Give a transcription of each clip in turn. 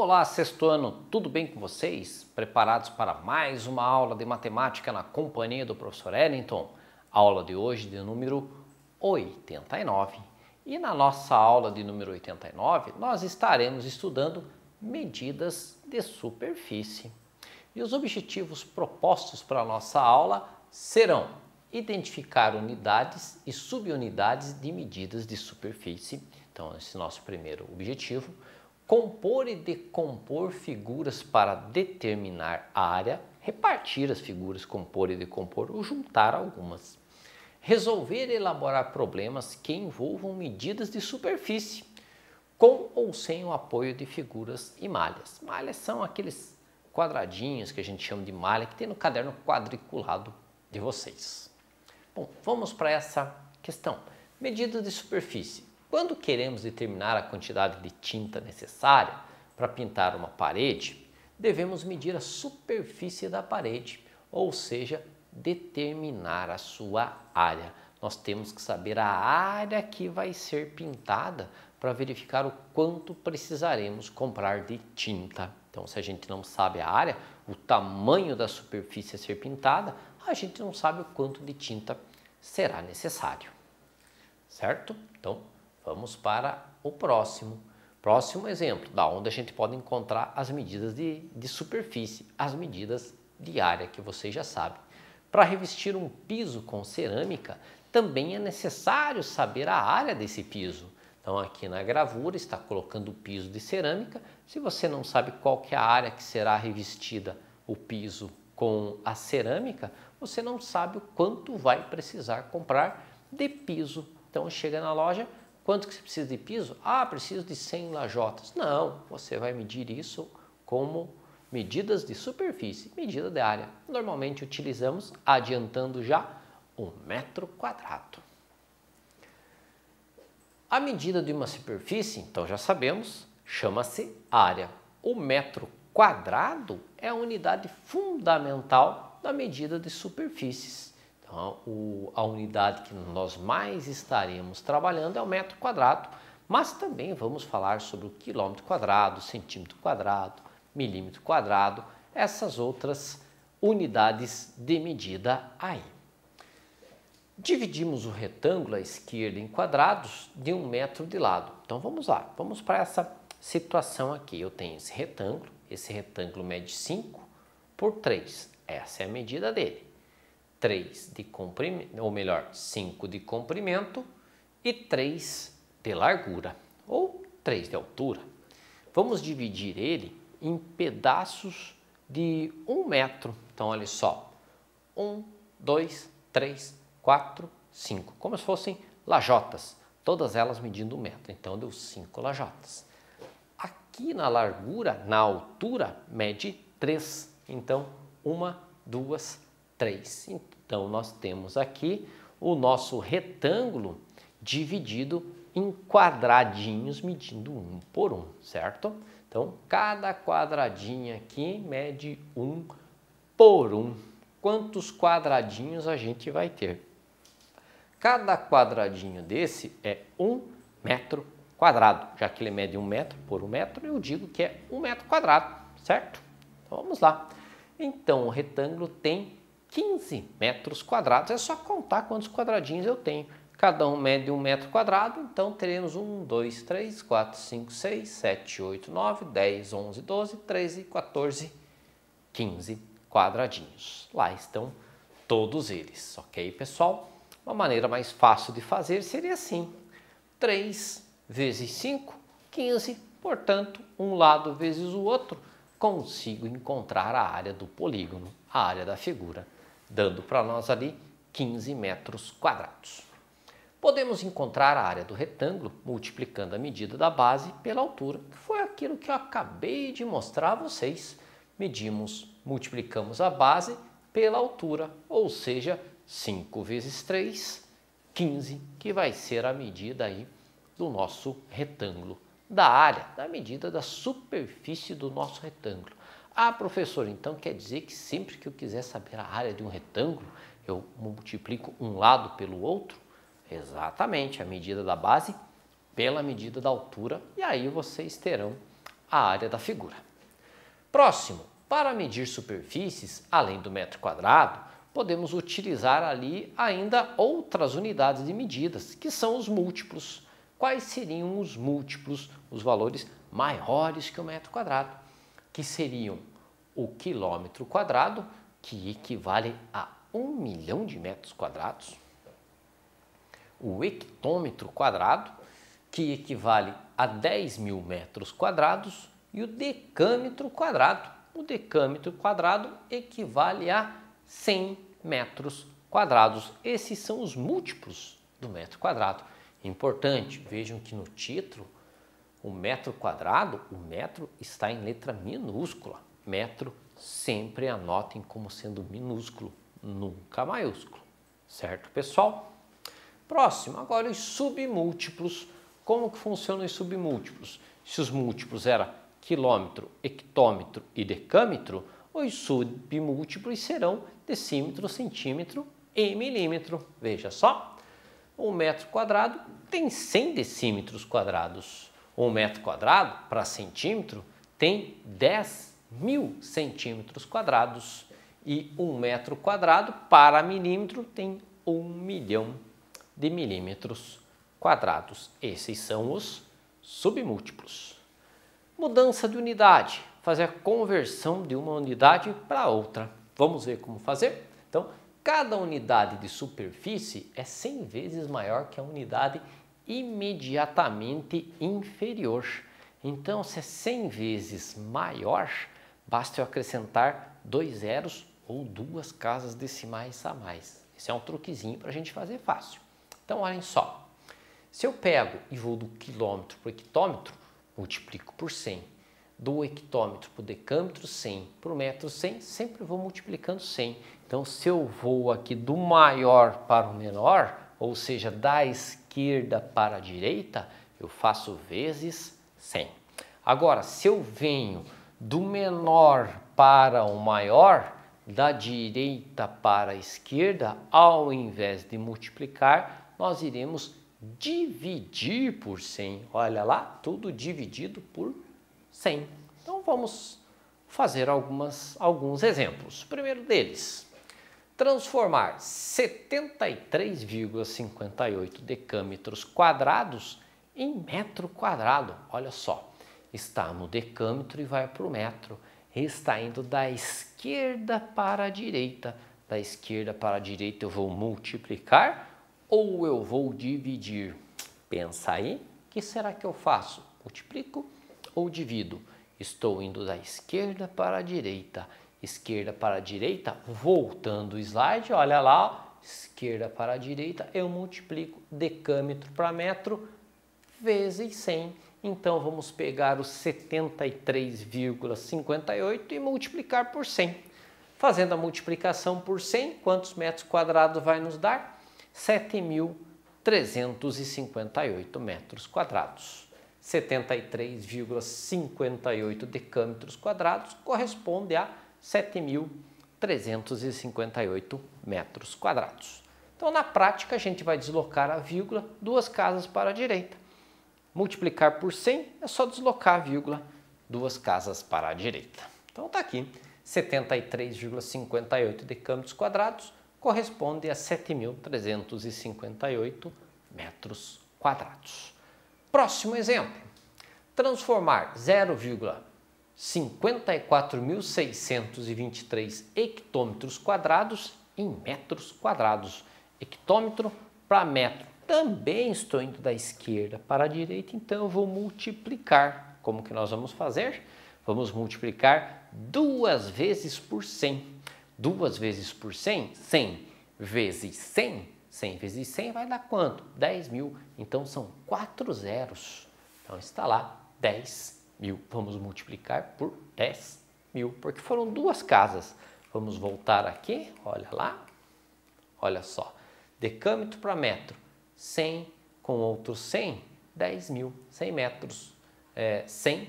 Olá, sexto ano, tudo bem com vocês? Preparados para mais uma aula de matemática na companhia do professor Ellington? Aula de hoje de número 89. E na nossa aula de número 89, nós estaremos estudando medidas de superfície. E os objetivos propostos para a nossa aula serão identificar unidades e subunidades de medidas de superfície. Então, esse é o nosso primeiro objetivo. Compor e decompor figuras para determinar a área, repartir as figuras, compor e decompor ou juntar algumas. Resolver e elaborar problemas que envolvam medidas de superfície, com ou sem o apoio de figuras e malhas. Malhas são aqueles quadradinhos que a gente chama de malha, que tem no caderno quadriculado de vocês. Bom, vamos para essa questão. Medidas de superfície. Quando queremos determinar a quantidade de tinta necessária para pintar uma parede, devemos medir a superfície da parede, ou seja, determinar a sua área. Nós temos que saber a área que vai ser pintada para verificar o quanto precisaremos comprar de tinta. Então, se a gente não sabe a área, o tamanho da superfície a ser pintada, a gente não sabe o quanto de tinta será necessário. Certo? Então, vamos para o próximo exemplo, da onde a gente pode encontrar as medidas de superfície, as medidas de área que vocês já sabem. Para revestir um piso com cerâmica, também é necessário saber a área desse piso. Então, aqui na gravura está colocando o piso de cerâmica. Se você não sabe qual que é a área que será revestida o piso com a cerâmica, você não sabe o quanto vai precisar comprar de piso. Então, chega na loja, quanto que você precisa de piso? Ah, preciso de 100 lajotas. Não, você vai medir isso como medidas de superfície, medida de área. Normalmente utilizamos, adiantando já, 1 metro quadrado. A medida de uma superfície, então já sabemos, chama-se área. O metro quadrado é a unidade fundamental da medida de superfícies. Então, a unidade que nós mais estaremos trabalhando é o metro quadrado, mas também vamos falar sobre o quilômetro quadrado, centímetro quadrado, milímetro quadrado, essas outras unidades de medida aí. Dividimos o retângulo à esquerda em quadrados de 1 metro de lado. Então vamos lá, vamos para essa situação aqui. Eu tenho esse retângulo mede 5 por 3, essa é a medida dele. 3 de comprimento, ou melhor, 5 de comprimento e 3 de largura, ou 3 de altura. Vamos dividir ele em pedaços de 1 metro. Então, olha só, 1, 2, 3, 4, 5, como se fossem lajotas, todas elas medindo 1 metro. Então, deu 5 lajotas. Aqui na largura, na altura, mede 3. Então, 1, 2, 3. Então, nós temos aqui o nosso retângulo dividido em quadradinhos medindo 1 por 1, certo? Então, cada quadradinho aqui mede 1 por 1. Quantos quadradinhos a gente vai ter? Cada quadradinho desse é 1 metro quadrado. Já que ele mede 1 metro por 1 metro, eu digo que é 1 metro quadrado, certo? Então, vamos lá. Então, o retângulo tem 15 metros quadrados. É só contar quantos quadradinhos eu tenho. Cada um mede 1 metro quadrado, então teremos 1, 2, 3, 4, 5, 6, 7, 8, 9, 10, 11, 12, 13, 14, 15 quadradinhos. Lá estão todos eles, ok, pessoal? Uma maneira mais fácil de fazer seria assim: 3 vezes 5, 15, portanto, um lado vezes o outro, consigo encontrar a área do polígono, a área da figura, dando para nós ali 15 metros quadrados. Podemos encontrar a área do retângulo multiplicando a medida da base pela altura, que foi aquilo que eu acabei de mostrar a vocês. Multiplicamos a base pela altura, ou seja, 5 vezes 3, 15, que vai ser a medida aí do nosso retângulo, da área, da medida da superfície do nosso retângulo. Ah, professor, então quer dizer que sempre que eu quiser saber a área de um retângulo, eu multiplico um lado pelo outro? Exatamente, a medida da base pela medida da altura, e aí vocês terão a área da figura. Próximo, para medir superfícies, além do metro quadrado, podemos utilizar ali ainda outras unidades de medidas, que são os múltiplos. Quais seriam os múltiplos, os valores maiores que o metro quadrado? Que seriam o quilômetro quadrado, que equivale a 1 milhão de metros quadrados, o hectômetro quadrado, que equivale a 10 mil metros quadrados, e o decâmetro quadrado. O decâmetro quadrado equivale a 100 metros quadrados. Esses são os múltiplos do metro quadrado. Importante, vejam que no título, o metro quadrado, o metro está em letra minúscula. Metro sempre anotem como sendo minúsculo, nunca maiúsculo. Certo, pessoal? Próximo, agora os submúltiplos. Como que funcionam os submúltiplos? Se os múltiplos eram quilômetro, hectômetro e decâmetro, os submúltiplos serão decímetro, centímetro e milímetro. Veja só, um metro quadrado tem 100 decímetros quadrados. Um metro quadrado para centímetro tem 10 mil centímetros quadrados. E um metro quadrado para milímetro tem 1 milhão de milímetros quadrados. Esses são os submúltiplos. Mudança de unidade, fazer a conversão de uma unidade para outra. Vamos ver como fazer? Então, cada unidade de superfície é 100 vezes maior que a unidade imediatamente inferior. Então, se é 100 vezes maior, basta eu acrescentar 2 zeros ou 2 casas decimais a mais. Esse é um truquezinho para a gente fazer fácil. Então, olhem só. Se eu pego e vou do quilômetro para o hectômetro, multiplico por 100. Do hectômetro para o decâmetro, 100. Para o metro, 100. Sempre vou multiplicando 100. Então, se eu vou aqui do maior para o menor, ou seja, da esquerda para a direita, eu faço vezes 100. Agora, se eu venho do menor para o maior, da direita para a esquerda, ao invés de multiplicar, nós iremos dividir por 100. Olha lá, tudo dividido por 100. Então, vamos fazer alguns exemplos. O primeiro deles, transformar 73,58 decâmetros quadrados em metro quadrado. Olha só, está no decâmetro e vai para o metro. Está indo da esquerda para a direita. Da esquerda para a direita eu vou multiplicar ou eu vou dividir? Pensa aí, o que será que eu faço? Multiplico ou divido? Estou indo da esquerda para a direita. Esquerda para a direita, voltando o slide, olha lá, esquerda para a direita, eu multiplico decâmetro para metro vezes 100. Então, vamos pegar os 73,58 e multiplicar por 100. Fazendo a multiplicação por 100, quantos metros quadrados vai nos dar? 7.358 metros quadrados. 73,58 decâmetros quadrados corresponde a 7.358 metros quadrados. Então, na prática, a gente vai deslocar a vírgula 2 casas para a direita. Multiplicar por 100 é só deslocar a vírgula 2 casas para a direita. Então, está aqui, 73,58 decâmetros quadrados corresponde a 7.358 metros quadrados. Próximo exemplo, transformar 0,54.623 hectômetros quadrados em metros quadrados. Hectômetro para metro. Também estou indo da esquerda para a direita, então eu vou multiplicar. Como que nós vamos fazer? Vamos multiplicar 2 vezes por 100. 2 vezes por 100, 100 vezes 100. 100 vezes 100 vai dar quanto? 10 mil. Então, são 4 zeros. Então, está lá 10 mil. Vamos multiplicar por 10 mil, porque foram 2 casas. Vamos voltar aqui, olha lá. Olha só, decâmetro para metro. 100 com outros 100, 10 mil. 100 metros, 100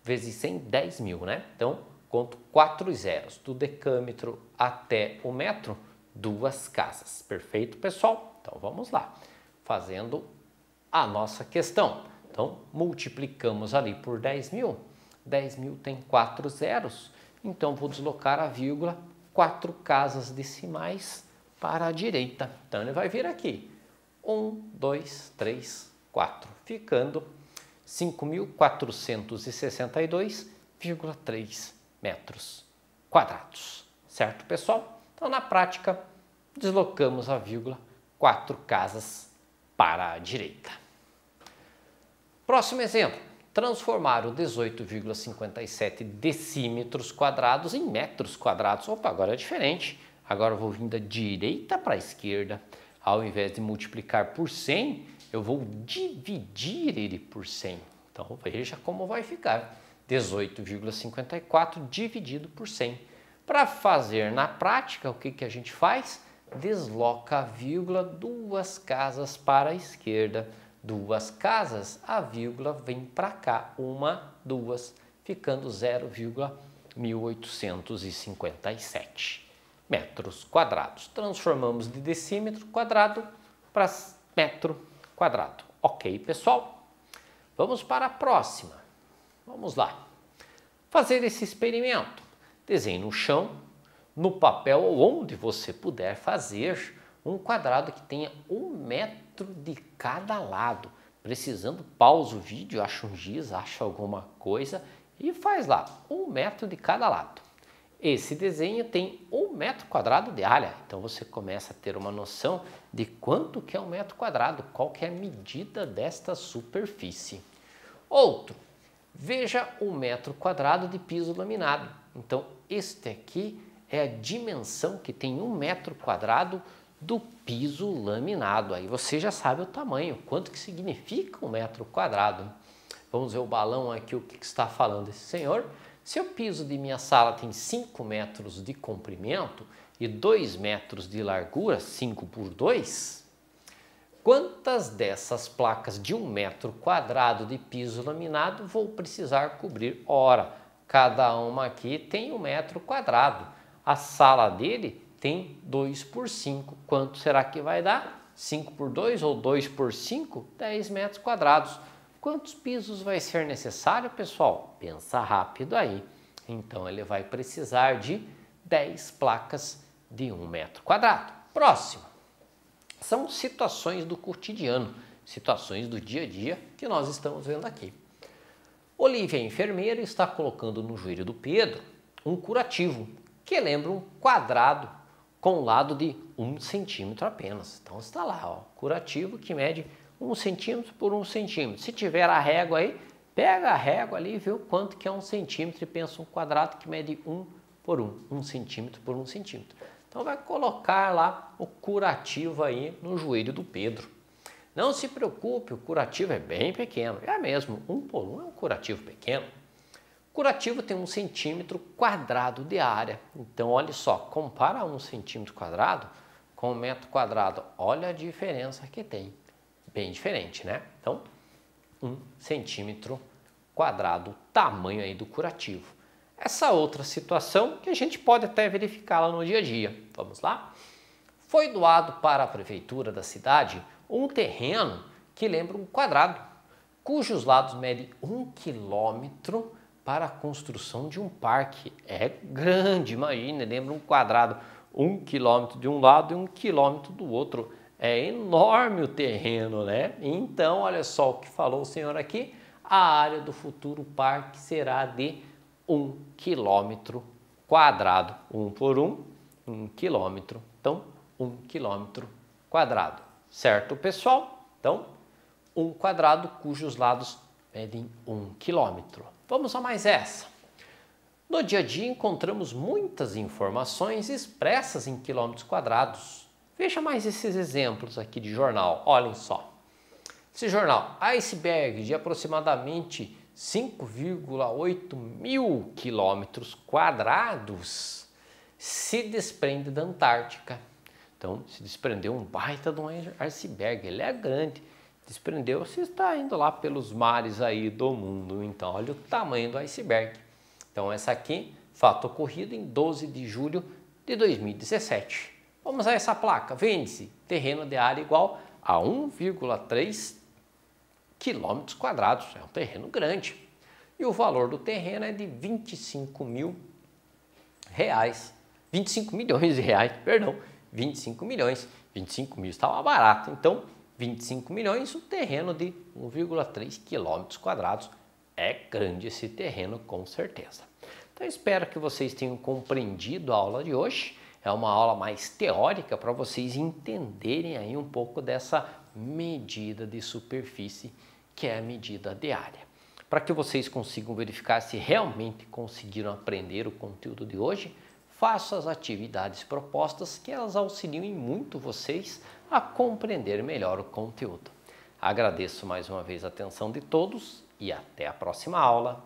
vezes 100, 10 mil, né? Então, conto 4 zeros. Do decâmetro até o metro, 2 casas. Perfeito, pessoal? Então, vamos lá. Fazendo a nossa questão. Então, multiplicamos ali por 10 mil. 10.000 tem 4 zeros, então vou deslocar a vírgula 4 casas decimais para a direita. Então ele vai vir aqui, 1, 2, 3, 4, ficando 5.462,3 metros quadrados. Certo, pessoal? Então, na prática, deslocamos a vírgula 4 casas para a direita. Próximo exemplo. Transformar o 18,57 decímetros quadrados em metros quadrados. Opa, agora é diferente. Agora eu vou vir da direita para a esquerda. Ao invés de multiplicar por 100, eu vou dividir ele por 100. Então, veja como vai ficar. 18,54 dividido por 100. Para fazer na prática, o que a gente faz? Desloca a vírgula 2 casas para a esquerda. 2 casas, a vírgula vem para cá. 1, 2, ficando 0,1857 metros quadrados. Transformamos de decímetro quadrado para metro quadrado. Ok, pessoal? Vamos para a próxima. Vamos lá. Fazer esse experimento. Desenhe no chão, no papel ou onde você puder fazer um quadrado que tenha 1 metro de cada lado. Precisando, pausa o vídeo, acha um giz, acha alguma coisa e faz lá, 1 metro de cada lado. Esse desenho tem 1 metro quadrado de área, então você começa a ter uma noção de quanto que é 1 metro quadrado, qual que é a medida desta superfície. Outro, veja 1 metro quadrado de piso laminado. Então, este aqui é a dimensão que tem 1 metro quadrado do piso laminado. Aí você já sabe o tamanho, quanto que significa 1 metro quadrado. Vamos ver o balão aqui, o que está falando esse senhor. Se o piso de minha sala tem 5 metros de comprimento e 2 metros de largura, 5 por 2, quantas dessas placas de 1 metro quadrado de piso laminado vou precisar cobrir? Ora, cada uma aqui tem 1 metro quadrado. A sala dele tem 2 por 5. Quanto será que vai dar? 5 por 2 ou 2 por 5? 10 metros quadrados. Quantos pisos vai ser necessário, pessoal? Pensa rápido aí. Então, ele vai precisar de 10 placas de 1 metro quadrado. Próximo. São situações do cotidiano, situações do dia a dia que nós estamos vendo aqui. Olivia, a enfermeira, está colocando no joelho do Pedro um curativo, que lembra um quadrado com lado de 1 centímetro apenas. Então, está lá, ó, curativo que mede 1 centímetro por 1 centímetro. Se tiver a régua aí, pega a régua ali e vê o quanto que é 1 centímetro e pensa um quadrado que mede 1 por 1, 1 centímetro por 1 centímetro. Então, vai colocar lá o curativo aí no joelho do Pedro. Não se preocupe, o curativo é bem pequeno. É mesmo, 1 por 1 é um curativo pequeno. O curativo tem 1 centímetro quadrado de área. Então, olha só, compara 1 centímetro quadrado com 1 metro quadrado. Olha a diferença que tem. Bem diferente, né? Então, 1 centímetro quadrado, tamanho aí do curativo. Essa outra situação que a gente pode até verificar lá no dia a dia. Vamos lá? Foi doado para a prefeitura da cidade um terreno que lembra um quadrado, cujos lados medem 1 quilômetro para a construção de um parque. É grande, imagina, lembra um quadrado, 1 quilômetro de um lado e 1 quilômetro do outro. É enorme o terreno, né? Então, olha só o que falou o senhor aqui. A área do futuro parque será de 1 quilômetro quadrado. 1 por 1, 1 quilômetro. Então, 1 quilômetro quadrado. Certo, pessoal? Então, 1 quadrado cujos lados medem 1 quilômetro. Vamos a mais essa. No dia a dia encontramos muitas informações expressas em quilômetros quadrados. Veja mais esses exemplos aqui de jornal, olhem só. Esse jornal, iceberg de aproximadamente 5,8 mil quilômetros quadrados se desprende da Antártica. Então, se desprendeu um baita de um iceberg, ele é grande. Desprendeu-se, está indo lá pelos mares aí do mundo. Então, olha o tamanho do iceberg. Então, essa aqui, fato ocorrido em 12 de julho de 2017. Vamos a essa placa. Vende-se terreno de área igual a 1,3 quilômetros quadrados. É um terreno grande. e o valor do terreno é de 25 mil reais. 25 milhões de reais, perdão, 25 milhões, 25 mil estava barato, então 25 milhões, o terreno de 1,3 quilômetros quadrados, é grande esse terreno com certeza. Então espero que vocês tenham compreendido a aula de hoje, é uma aula mais teórica para vocês entenderem aí um pouco dessa medida de superfície, que é a medida de área. Para que vocês consigam verificar se realmente conseguiram aprender o conteúdo de hoje, façam as atividades propostas que elas auxiliam muito vocês a compreender melhor o conteúdo. Agradeço mais uma vez a atenção de todos e até a próxima aula.